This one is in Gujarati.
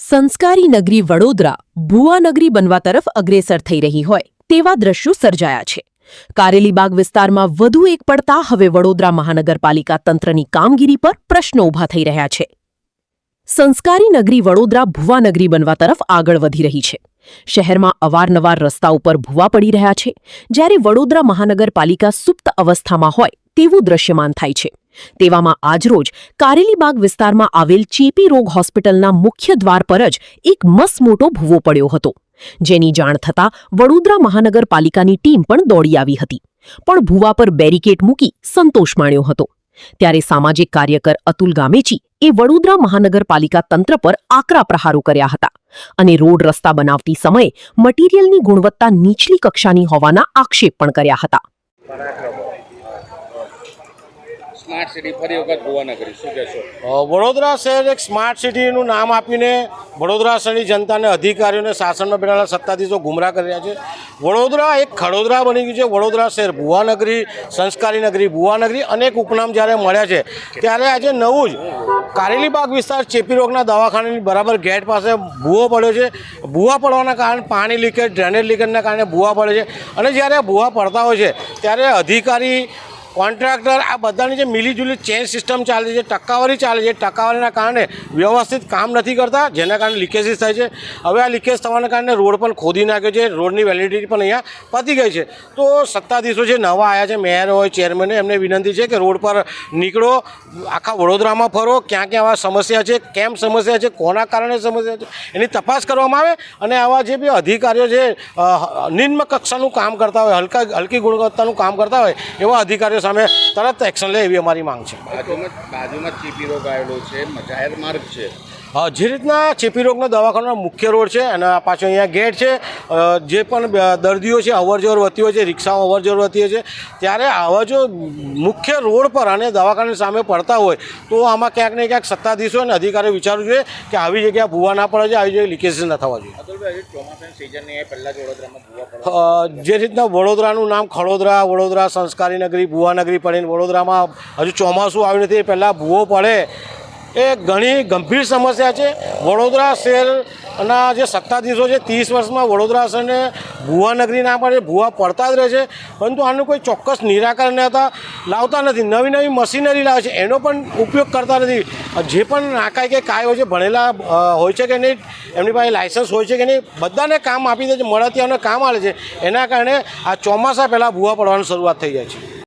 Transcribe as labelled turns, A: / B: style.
A: સંસ્કારી નગરી વડોદરા ભુવા નગરી બનવા તરફ અગ્રેસર થઈ રહી હોય તેવા દ્રશ્યો સર્જાયા છે। કારેલીબાગ વિસ્તારમાં વધુ એક પડતા હવે વડોદરા મહાનગરપાલિકા તંત્રની કામગીરી પર પ્રશ્નો ઊભા થઈ રહ્યા છે। સંસ્કારી નગરી વડોદરા ભુવા નગરી બનવા તરફ આગળ વધી રહી છે। શહેરમાં અવારનવાર રસ્તા ઉપર ભુવા પડી રહ્યા છે, જ્યારે વડોદરા મહાનગરપાલિકા સુપ્ત અવસ્થામાં હોય તેવું દ્રશ્યમાન થાય છે। તેવામાં આજરોજ કારેલીબાગ વિસ્તારમાં આવેલ ચેપી રોગ હોસ્પિટલના મુખ્ય દ્વાર પર જ એક મસમોટો ભૂવો પડ્યો હતો, જેની જાણ થતાં વડોદરા મહાનગરપાલિકાની ટીમ પણ દોડી આવી હતી, પણ ભૂવા પર બેરિકેડ મૂકી સંતોષ માણ્યો હતો। ત્યારે સામાજિક કાર્યકર અતુલ ગામેચી એ વડોદરા મહાનગરપાલિકા તંત્ર પર આકરા પ્રહારો કર્યા હતા અને રોડ રસ્તા બનાવતી સમયે મટીરીયલની ગુણવત્તા નીચલી કક્ષાની હોવાના આક્ષેપ પણ કર્યા હતા।
B: સ્માર્ટ સિટી ફરી વખત ભુવા નગરી શું કહેશો?
C: વડોદરા શહેર એક સ્માર્ટ સિટીનું નામ આપીને વડોદરા શહેરની જનતાને, અધિકારીઓને, શાસનમાં બેઠેલા સત્તાધીશો ગુમરાહ કરી રહ્યા છે। વડોદરા એક ખડોદરા બની ગયું છે। વડોદરા શહેર ભુવા નગરી, સંસ્કારી નગરી, ભુવા નગરી અનેક ઉપનામ જ્યારે મળ્યા છે, ત્યારે આજે નવું જ કારેલીબાગ વિસ્તાર ચેપી રોગના દવાખાનાની બરાબર ગેટ પાસે ભૂવો પડ્યો છે। ભૂવા પડવાના કારણે પાણી લીકેજ, ડ્રેનેજ લીકેજના કારણે ભૂવા પડે છે અને જ્યારે ભૂવા પડતા હોય છે ત્યારે અધિકારી, કોન્ટ્રાક્ટર આ બધાની જે મિલીજુલી ચેન સિસ્ટમ ચાલે છે, ટકાવારી ચાલે છે, ટકાવારીના કારણે વ્યવસ્થિત કામ નથી કરતા, જેના કારણે લીકેજીસ થાય છે। હવે આ લીકેજ થવાના કારણે રોડ પણ ખોદી નાખ્યો છે, રોડની વેલિડિટી પણ અહીંયા પતી ગઈ છે। તો સત્તાધીશો જે નવા આવ્યા છે, મેયર હોય, ચેરમેન, એમને વિનંતી છે કે રોડ પર નીકળો, આખા વડોદરામાં ફરો, ક્યાં ક્યાં આવા સમસ્યા છે, કેમ સમસ્યા છે, કોના કારણે સમસ્યા છે, એની તપાસ કરવામાં આવે અને આવા જે બી અધિકારીઓ છે નિમ્ન કક્ષાનું કામ કરતા હોય, હલકી ગુણવત્તાનું કામ કરતા હોય એવા અધિકારીઓ સામે તરત એક્શન લે એવી અમારી માંગ છે।
B: બાજુમાં ચેપી રોગ આવેલો છે, જાહેર માર્ગ છે,
C: જે રીતના ચેપી રોગનો દવાખાનાનો મુખ્ય રોડ છે અને પાછો અહીંયા ગેટ છે, જે પણ દર્દીઓ છે અવરજવર વધી હોય છે, રિક્ષાઓ અવરજવર વધી હોય છે, ત્યારે આવા જો મુખ્ય રોડ પર અને દવાખાનાની સામે પડતા હોય તો આમાં ક્યાંક ને ક્યાંક સત્તાધીશો અને અધિકારીઓ વિચારવું જોઈએ કે આવી જગ્યા ભૂવા ના પડે છે, આવી જગ્યાએ લીકેજીસ ન થવા જોઈએ।
B: ચોમાસાની સિઝનની પહેલાં જ વડોદરામાં ભૂવા પડે,
C: જે રીતના વડોદરાનું નામ ખડોદરા, વડોદરા સંસ્કારી નગરી, ભૂવા નગરી પડીને વડોદરામાં હજુ ચોમાસું આવ્યું નથી, એ પહેલાં ભૂવો પડે એ ઘણી ગંભીર સમસ્યા છે। વડોદરા શહેરના જે સત્તાધીશો છે 30 વર્ષમાં વડોદરા શહેરને ભુવા નગરી ના પડે, ભુવા પડતા જ રહે છે, પરંતુ આનું કોઈ ચોક્કસ નિરાકરણ લાવતા નથી। નવી નવી મશીનરી લાવે છે, એનો પણ ઉપયોગ કરતા નથી। જે પણ નાકાય કે કાય હોય છે, ભણેલા હોય છે કે નહીં, એમની પાસે લાયસન્સ હોય છે કે નહીં, બધાને કામ આપી દે છે, મળતિયાઓને કામ આવે છે, એના કારણે આ ચોમાસા પહેલાં ભુવા પડવાની શરૂઆત થઈ જાય છે।